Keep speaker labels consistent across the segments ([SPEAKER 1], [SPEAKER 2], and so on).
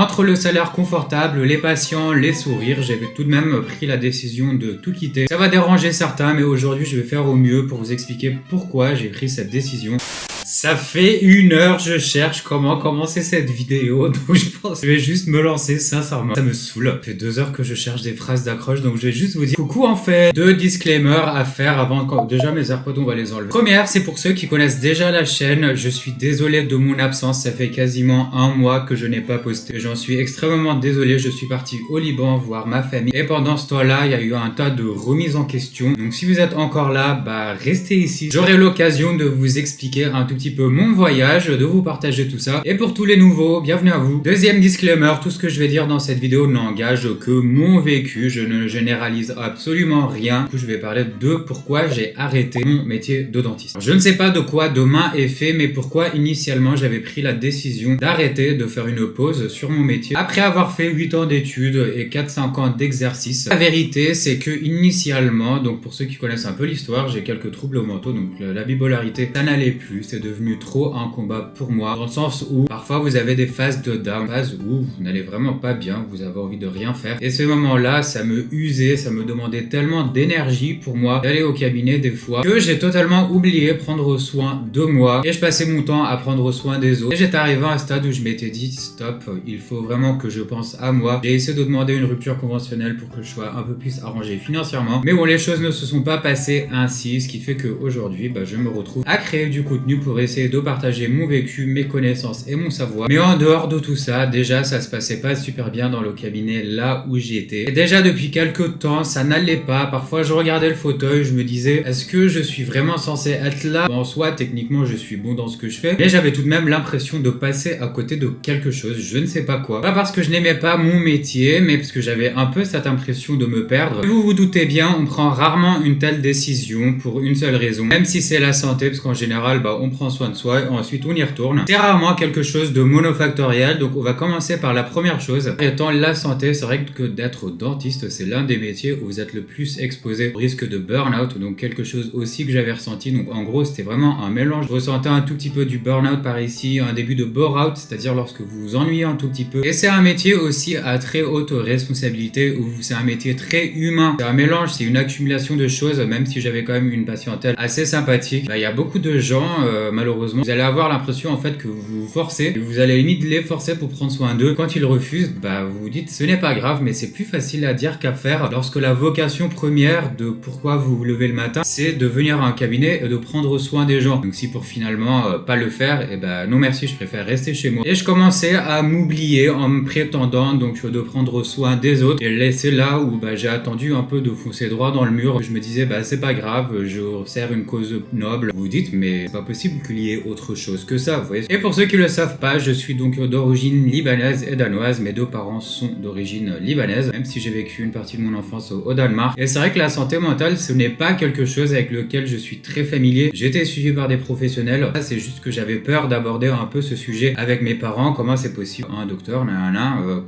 [SPEAKER 1] Entre le salaire confortable, les patients, les sourires, j'avais tout de même pris la décision de tout quitter. Ça va déranger certains, mais aujourd'hui je vais faire au mieux pour vous expliquer pourquoi j'ai pris cette décision. Ça fait 1 heure, je cherche comment commencer cette vidéo, donc je pense que je vais juste me lancer, sincèrement. Ça me saoule. Ça fait 2 heures que je cherche des phrases d'accroche, donc je vais juste vous dire coucou en fait. 2 disclaimers à faire avant que... Déjà mes AirPods, on va les enlever. Première, c'est pour ceux qui connaissent déjà la chaîne. Je suis désolé de mon absence, ça fait quasiment 1 mois que je n'ai pas posté. J'en suis extrêmement désolé, je suis parti au Liban voir ma famille. Et pendant ce temps-là, il y a eu un tas de remises en question. Donc si vous êtes encore là, bah restez ici. J'aurai l'occasion de vous expliquer un tout petit peu mon voyage, de vous partager tout ça. Et pour tous les nouveaux, bienvenue à vous. Deuxième disclaimer, tout ce que je vais dire dans cette vidéo n'engage que mon vécu, je ne généralise absolument rien. Du coup, je vais parler de pourquoi j'ai arrêté mon métier de dentiste. Je ne sais pas de quoi demain est fait, mais pourquoi initialement j'avais pris la décision d'arrêter, de faire une pause sur mon métier. Après avoir fait 8 ans d'études et 4-5 ans d'exercice, la vérité c'est que initialement, donc pour ceux qui connaissent un peu l'histoire, j'ai quelques troubles mentaux, donc la bipolarité, ça n'allait plus, c'est devenu trop un combat pour moi, dans le sens où parfois vous avez des phases de down, phases où vous n'allez vraiment pas bien, vous avez envie de rien faire, et ces moments-là, ça me usait, ça me demandait tellement d'énergie pour moi d'aller au cabinet des fois, que j'ai totalement oublié prendre soin de moi, et je passais mon temps à prendre soin des autres, et j'étais arrivé à un stade où je m'étais dit, stop, il faut vraiment que je pense à moi. J'ai essayé de demander une rupture conventionnelle pour que je sois un peu plus arrangé financièrement, mais bon, les choses ne se sont pas passées ainsi, ce qui fait qu'aujourd'hui, je me retrouve à créer du contenu pour essayer de partager mon vécu, mes connaissances et mon savoir. Mais en dehors de tout ça, déjà ça se passait pas super bien dans le cabinet là où j'étais. Et déjà depuis quelques temps, ça n'allait pas. Parfois je regardais le fauteuil, je me disais est-ce que je suis vraiment censé être là? En soi, techniquement, je suis bon dans ce que je fais, mais j'avais tout de même l'impression de passer à côté de quelque chose, je ne sais pas quoi. Pas parce que je n'aimais pas mon métier, mais parce que j'avais un peu cette impression de me perdre. Vous vous doutez bien, on prend rarement une telle décision pour une seule raison, même si c'est la santé, parce qu'en général, on prend soin de soi et ensuite on y retourne. C'est rarement quelque chose de monofactoriel, donc on va commencer par la première chose. Étant la santé, c'est vrai que d'être dentiste, c'est l'un des métiers où vous êtes le plus exposé au risque de burn-out, donc quelque chose aussi que j'avais ressenti. Donc en gros, c'était vraiment un mélange. Je ressentais un tout petit peu du burn-out par ici, un début de bore-out, c'est-à-dire lorsque vous vous ennuyez un tout petit peu. Et c'est un métier aussi à très haute responsabilité, où c'est un métier très humain. C'est un mélange, c'est une accumulation de choses, même si j'avais quand même une patientèle assez sympathique. Il y a beaucoup de gens, malheureusement, vous allez avoir l'impression en fait que vous vous forcez, vous allez limite les forcer pour prendre soin d'eux. Quand ils refusent, vous vous dites ce n'est pas grave, mais c'est plus facile à dire qu'à faire lorsque la vocation première de pourquoi vous vous levez le matin, c'est de venir à un cabinet et de prendre soin des gens. Donc si pour finalement pas le faire, non merci, je préfère rester chez moi. Et je commençais à m'oublier en me prétendant donc de prendre soin des autres et laisser là où j'ai attendu un peu de foncer droit dans le mur. Je me disais c'est pas grave, je sers une cause noble. Vous dites mais c'est pas possible qu'il y ait autre chose que ça, vous voyez. Et pour ceux qui le savent pas, je suis donc d'origine libanaise et danoise. Mes deux parents sont d'origine libanaise, même si j'ai vécu une partie de mon enfance au Danemark. Et c'est vrai que la santé mentale, ce n'est pas quelque chose avec lequel je suis très familier. J'ai été suivi par des professionnels. C'est juste que j'avais peur d'aborder un peu ce sujet avec mes parents. Comment c'est possible, un docteur,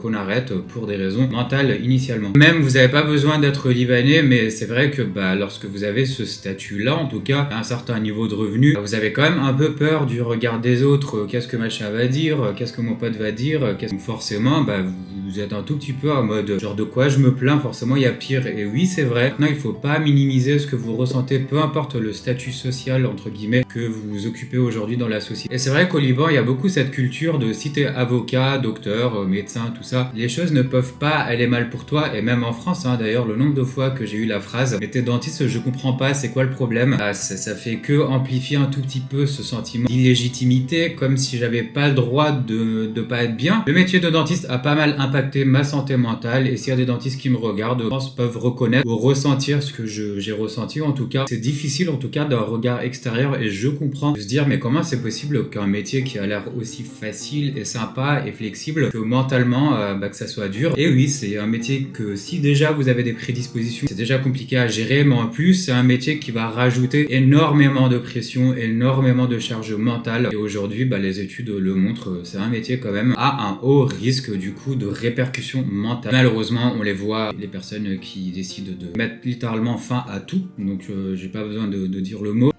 [SPEAKER 1] qu'on arrête pour des raisons mentales initialement. Même vous n'avez pas besoin d'être libanais, mais c'est vrai que lorsque vous avez ce statut-là, en tout cas, à un certain niveau de revenu, vous avez quand même un peu peur du regard des autres. Qu'est-ce que machin va dire? Qu'est-ce que mon pote va dire? Forcément, vous êtes un tout petit peu en mode genre de quoi je me plains, forcément il y a pire. Et oui, c'est vrai. Maintenant, il faut pas minimiser ce que vous ressentez, peu importe le statut social, entre guillemets, que vous occupez aujourd'hui dans la société. Et c'est vrai qu'au Liban, il y a beaucoup cette culture de si t'es avocat, docteur, médecin, tout ça, les choses ne peuvent pas aller mal pour toi. Et même en France, d'ailleurs, le nombre de fois que j'ai eu la phrase mais t'es dentiste, je comprends pas, c'est quoi le problème? Ça fait que amplifier un tout petit peu ce sentiment d'illégitimité, comme si j'avais pas le droit de pas être bien. Le métier de dentiste a pas mal impacté ma santé mentale, et s'il y a des dentistes qui me regardent, je pense peuvent reconnaître ou ressentir ce que j'ai ressenti. En tout cas, c'est difficile en tout cas d'un regard extérieur, et je comprends de se dire mais comment c'est possible qu'un métier qui a l'air aussi facile et sympa et flexible, que mentalement que ça soit dur. Et oui, c'est un métier que si déjà vous avez des prédispositions, c'est déjà compliqué à gérer, mais en plus c'est un métier qui va rajouter énormément de pression, énormément de charge mentale. Et aujourd'hui, les études le montrent, c'est un métier quand même à un haut risque du coup de répercussions mentales. Malheureusement, on les voit, les personnes qui décident de mettre littéralement fin à tout. Donc j'ai pas besoin de dire le mot.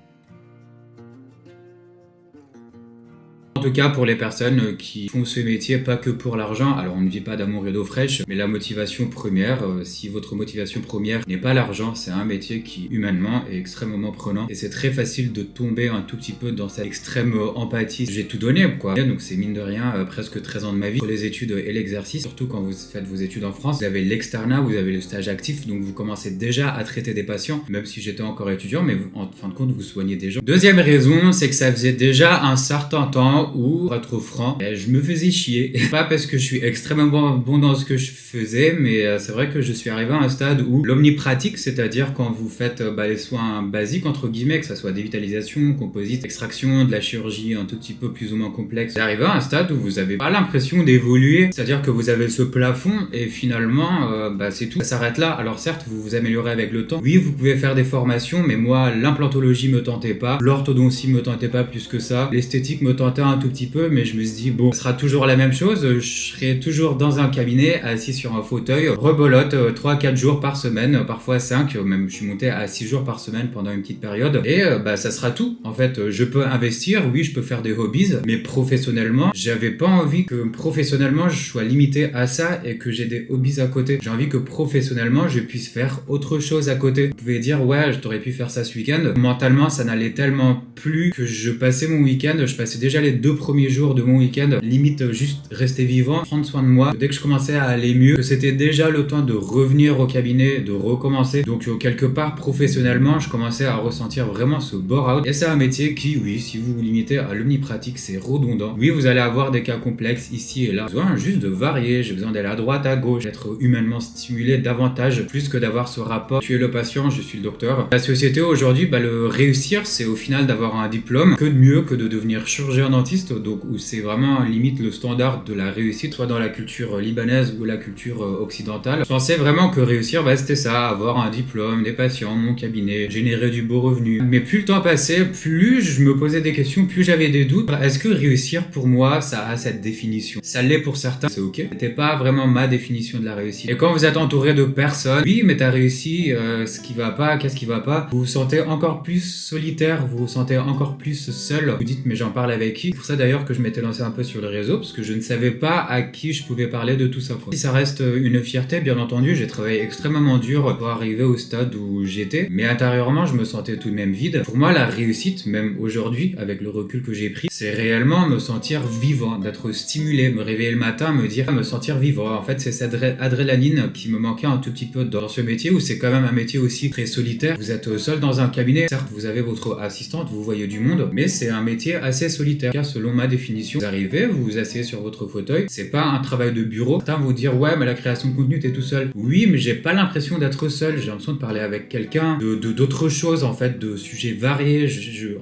[SPEAKER 1] tout cas pour les personnes qui font ce métier pas que pour l'argent. Alors on ne vit pas d'amour et d'eau fraîche, mais la motivation première, si votre motivation première n'est pas l'argent, c'est un métier qui humainement est extrêmement prenant et c'est très facile de tomber un tout petit peu dans cette extrême empathie. J'ai tout donné quoi, donc c'est mine de rien presque 13 ans de ma vie pour les études et l'exercice, surtout quand vous faites vos études en France. Vous avez l'externat, vous avez le stage actif, donc vous commencez déjà à traiter des patients, même si j'étais encore étudiant, mais en fin de compte vous soignez des gens. Deuxième raison, c'est que ça faisait déjà un certain temps où, pour être franc, je me faisais chier. Pas parce que je suis extrêmement bon dans ce que je faisais, mais c'est vrai que je suis arrivé à un stade où l'omnipratique, c'est-à-dire quand vous faites les soins basiques, entre guillemets, que ça soit dévitalisation, composite, extraction, de la chirurgie un tout petit peu plus ou moins complexe, vous arrivez à un stade où vous avez pas l'impression d'évoluer, c'est-à-dire que vous avez ce plafond et finalement, c'est tout. Ça s'arrête là. Alors certes, vous vous améliorez avec le temps. Oui, vous pouvez faire des formations, mais moi, l'implantologie me tentait pas, l'orthodontie me tentait pas plus que ça, l'esthétique me tentait un tout petit peu, mais je me suis dit, bon, ce sera toujours la même chose, je serai toujours dans un cabinet, assis sur un fauteuil, rebolote 3-4 jours par semaine, parfois 5, même je suis monté à 6 jours par semaine pendant une petite période, et ça sera tout. En fait, je peux investir, oui, je peux faire des hobbies, mais professionnellement, j'avais pas envie que professionnellement je sois limité à ça et que j'ai des hobbies à côté. J'ai envie que professionnellement je puisse faire autre chose à côté. Vous pouvez dire, ouais, je t'aurais pu faire ça ce week-end. Mentalement, ça n'allait tellement plus que je passais mon week-end, je passais déjà les 2 premiers jours de mon week-end, limite juste rester vivant, prendre soin de moi. Dès que je commençais à aller mieux, que c'était déjà le temps de revenir au cabinet, de recommencer. Donc quelque part, professionnellement, je commençais à ressentir vraiment ce bore-out. Et c'est un métier qui, oui, si vous vous limitez à l'omnipratique, c'est redondant. Oui, vous allez avoir des cas complexes ici et là. J'ai besoin juste de varier, j'ai besoin d'aller à droite, à gauche, d'être humainement stimulé davantage, plus que d'avoir ce rapport. Tu es le patient, je suis le docteur. La société aujourd'hui, le réussir, c'est au final d'avoir un diplôme. Que de mieux que de devenir chirurgien dentiste, donc où c'est vraiment limite le standard de la réussite, soit dans la culture libanaise ou la culture occidentale. Je pensais vraiment que réussir, c'était ça, avoir un diplôme, des patients, mon cabinet, générer du beau revenu. Mais plus le temps passait, plus je me posais des questions, plus j'avais des doutes. Est-ce que réussir pour moi, ça a cette définition? Ça l'est pour certains, c'est ok. C'était pas vraiment ma définition de la réussite. Et quand vous êtes entouré de personnes, oui, mais t'as réussi, ce qui va pas, qu'est-ce qui va pas, vous vous sentez encore plus solitaire, vous vous sentez encore plus seul. Vous dites, mais j'en parle avec qui? C'est pour ça d'ailleurs que je m'étais lancé un peu sur le réseau, parce que je ne savais pas à qui je pouvais parler de tout ça, quoi. Si ça reste une fierté, bien entendu, j'ai travaillé extrêmement dur pour arriver au stade où j'étais, mais intérieurement, je me sentais tout de même vide. Pour moi, la réussite, même aujourd'hui, avec le recul que j'ai pris, c'est réellement me sentir vivant, d'être stimulé, me réveiller le matin, me sentir vivant. En fait, c'est cette adrénaline qui me manquait un tout petit peu dans ce métier, où c'est quand même un métier aussi très solitaire. Vous êtes seul dans un cabinet, certes, vous avez votre assistante, vous voyez du monde, mais c'est un métier assez solitaire, car selon ma définition. Vous arrivez, vous vous asseyez sur votre fauteuil, c'est pas un travail de bureau. Certains vont dire, ouais, mais la création de contenu, t'es tout seul. Oui, mais j'ai pas l'impression d'être seul, j'ai l'impression de parler avec quelqu'un, d'autres choses, en fait, de sujets variés.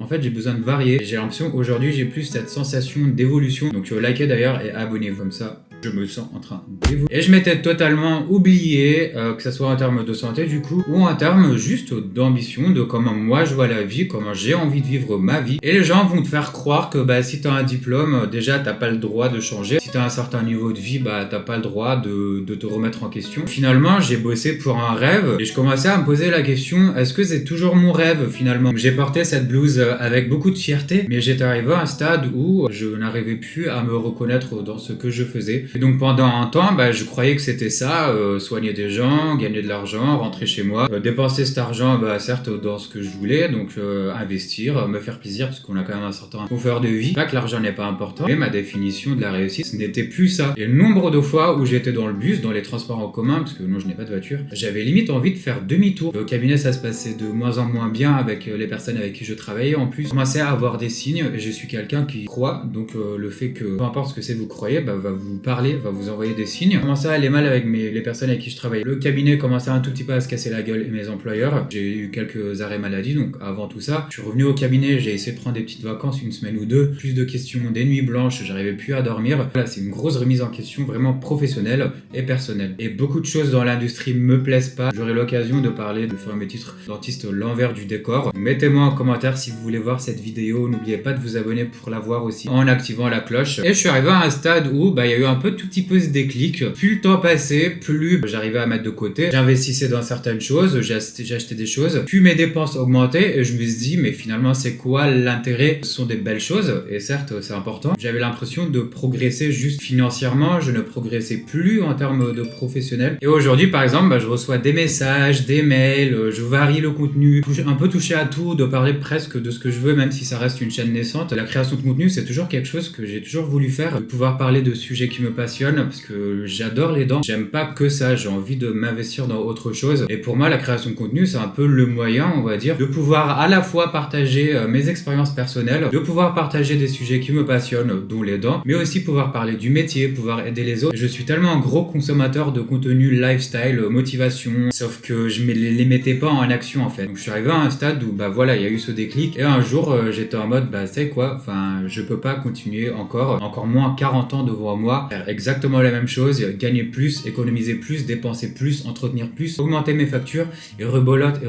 [SPEAKER 1] En fait, j'ai besoin de varier. J'ai l'impression qu'aujourd'hui, j'ai plus cette sensation d'évolution. Donc, likez d'ailleurs et abonnez-vous comme ça. Je me sens en train d'évoluer. Et je m'étais totalement oublié, que ce soit en termes de santé du coup, ou en termes juste d'ambition, de comment moi je vois la vie, comment j'ai envie de vivre ma vie. Et les gens vont te faire croire que si t'as un diplôme, déjà t'as pas le droit de changer. Si t'as un certain niveau de vie, t'as pas le droit de te remettre en question. Finalement, j'ai bossé pour un rêve et je commençais à me poser la question, est-ce que c'est toujours mon rêve finalement? J'ai porté cette blouse avec beaucoup de fierté, mais j'étais arrivé à un stade où je n'arrivais plus à me reconnaître dans ce que je faisais. Et donc pendant un temps, je croyais que c'était ça, soigner des gens, gagner de l'argent, rentrer chez moi, dépenser cet argent, certes dans ce que je voulais, donc investir, me faire plaisir, parce qu'on a quand même un certain confort de vie. Pas que l'argent n'est pas important, mais ma définition de la réussite, ce n'était plus ça. Et le nombre de fois où j'étais dans le bus, dans les transports en commun, parce que non, je n'ai pas de voiture, j'avais limite envie de faire demi-tour. Au cabinet, ça se passait de moins en moins bien avec les personnes avec qui je travaillais. En plus, je commençais à avoir des signes, et je suis quelqu'un qui croit, donc le fait que, peu importe ce que c'est vous croyez, va vous parler, va vous envoyer des signes. Je commençais à aller mal avec les personnes avec qui je travaillais. Le cabinet commençait un tout petit peu à se casser la gueule et mes employeurs. J'ai eu quelques arrêts maladie, donc avant tout ça, je suis revenu au cabinet, j'ai essayé de prendre des petites vacances, une semaine ou deux, plus de questions, des nuits blanches, j'arrivais plus à dormir. Voilà, c'est une grosse remise en question, vraiment professionnelle et personnelle. Et beaucoup de choses dans l'industrie me plaisent pas. J'aurai l'occasion de parler de faire mes titres dentiste l'envers du décor. Mettez-moi en commentaire si vous voulez voir cette vidéo. N'oubliez pas de vous abonner pour la voir aussi en activant la cloche. Et je suis arrivé à un stade où il y a eu un peu tout petit peu ce déclic. Plus le temps passait, plus j'arrivais à mettre de côté. J'investissais dans certaines choses, j'ai acheté des choses, puis mes dépenses augmentaient et je me suis dit mais finalement c'est quoi l'intérêt? Ce sont des belles choses et certes c'est important. J'avais l'impression de progresser juste financièrement, je ne progressais plus en termes de professionnel. Et aujourd'hui par exemple, je reçois des messages, des mails, je varie le contenu, un peu touché à tout, de parler presque de ce que je veux même si ça reste une chaîne naissante. La création de contenu c'est toujours quelque chose que j'ai toujours voulu faire, de pouvoir parler de sujets qui me passionnent parce que j'adore les dents. J'aime pas que ça, j'ai envie de m'investir dans autre chose. Et pour moi la création de contenu c'est un peu le moyen, on va dire, de pouvoir à la fois partager mes expériences personnelles, de pouvoir partager des sujets qui me passionnent, dont les dents, mais aussi pouvoir parler du métier, pouvoir aider les autres. Je suis tellement un gros consommateur de contenu lifestyle, motivation, sauf que je les mettais pas en action en fait. Donc je suis arrivé à un stade où voilà, il y a eu ce déclic et un jour j'étais en mode c'est quoi, enfin je peux pas continuer encore moins 40 ans devant moi, faire exactement la même chose, gagner plus, économiser plus, dépenser plus, entretenir plus, augmenter mes factures et rebolote.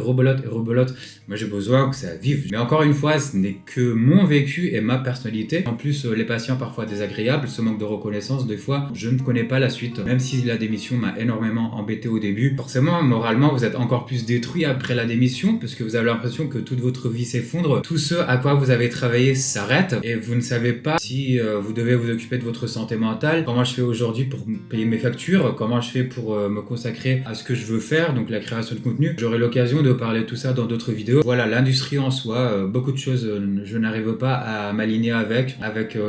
[SPEAKER 1] Moi j'ai besoin que ça vive. Mais encore une fois, ce n'est que mon vécu et ma personnalité. En plus, les patients parfois désagréables, ce manque de reconnaissance, des fois, je ne connais pas la suite. Même si la démission m'a énormément embêté au début, forcément, moralement, vous êtes encore plus détruit après la démission parce que vous avez l'impression que toute votre vie s'effondre. Tout ce à quoi vous avez travaillé s'arrête et vous ne savez pas si vous devez vous occuper de votre santé mentale. Comment je fais aujourd'hui pour payer mes factures? Comment je fais pour me consacrer à ce que je veux faire, donc la création de contenu? J'aurai l'occasion de parler de tout ça dans d'autres vidéos. Voilà, l'industrie en soi, beaucoup de choses, je n'arrive pas à m'aligner avec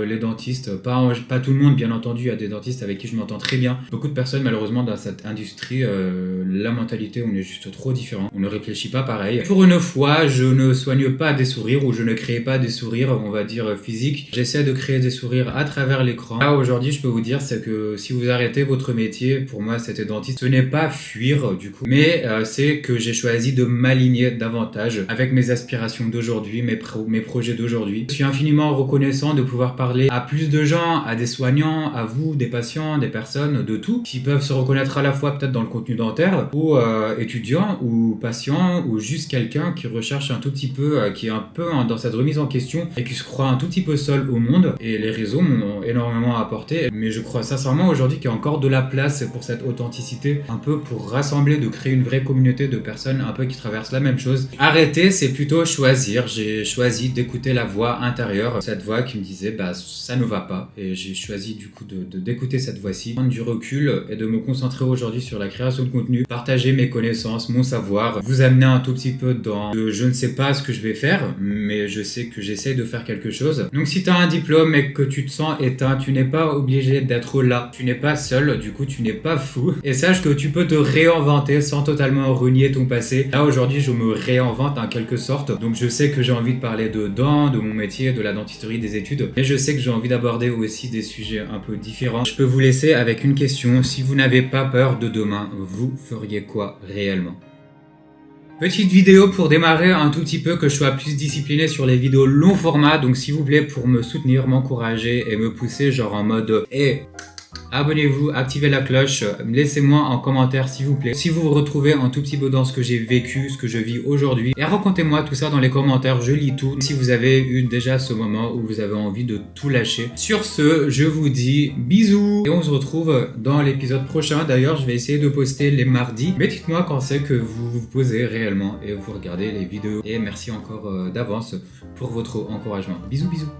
[SPEAKER 1] les dentistes. Pas tout le monde, bien entendu, il y a des dentistes avec qui je m'entends très bien. Beaucoup de personnes, malheureusement, dans cette industrie, la mentalité, on est juste trop différents. On ne réfléchit pas pareil. Pour une fois, je ne soigne pas des sourires ou je ne crée pas des sourires, on va dire, physiques. J'essaie de créer des sourires à travers l'écran. Là, aujourd'hui, je peux vous dire, c'est que si vous arrêtez votre métier, pour moi, c'était dentiste, ce n'est pas fuir, du coup, mais c'est que j'ai choisi de m'aligner davantage avec mes aspirations d'aujourd'hui, mes projets d'aujourd'hui. Je suis infiniment reconnaissant de pouvoir parler à plus de gens, à des soignants, à vous, des patients, des personnes, de tout, qui peuvent se reconnaître à la fois peut-être dans le contenu dentaire, ou étudiants, ou patients, ou juste quelqu'un qui recherche un tout petit peu, qui est un peu dans cette remise en question, et qui se croit un tout petit peu seul au monde. Et les réseaux m'ont énormément apporté, mais je crois sincèrement aujourd'hui qu'il y a encore de la place pour cette authenticité, un peu pour rassembler, de créer une vraie communauté de personnes un peu qui traversent la même chose. Arrêter, c'est plutôt choisir. J'ai choisi d'écouter la voix intérieure, cette voix qui me disait ça ne va pas, et j'ai choisi du coup d'écouter cette voix-ci, prendre du recul et de me concentrer aujourd'hui sur la création de contenu, partager mes connaissances, mon savoir, vous amener un tout petit peu dans je ne sais pas ce que je vais faire, mais je sais que j'essaie de faire quelque chose. Donc si tu as un diplôme et que tu te sens éteint, tu n'es pas obligé d'être là, tu n'es pas seul, du coup tu n'es pas fou, et sache que tu peux te réinventer sans totalement renier ton passé. Là aujourd'hui je me réinvente en quelque sorte, donc je sais que j'ai envie de parler de dents, de mon métier, de la dentisterie, des études, mais je sais que j'ai envie d'aborder aussi des sujets un peu différents. Je peux vous laisser avec une question: si vous n'avez pas peur de demain, vous feriez quoi réellement? Petite vidéo pour démarrer un tout petit peu, que je sois plus discipliné sur les vidéos long format, donc s'il vous plaît, pour me soutenir, m'encourager et me pousser genre en mode abonnez-vous, activez la cloche, laissez-moi en commentaire s'il vous plaît si vous vous retrouvez un tout petit peu dans ce que j'ai vécu, ce que je vis aujourd'hui, et racontez-moi tout ça dans les commentaires, je lis tout, si vous avez eu déjà ce moment où vous avez envie de tout lâcher. Sur ce, je vous dis bisous et on se retrouve dans l'épisode prochain. D'ailleurs, je vais essayer de poster les mardis, mais dites-moi quand c'est que vous vous posez réellement et vous regardez les vidéos, et merci encore d'avance pour votre encouragement. Bisous bisous.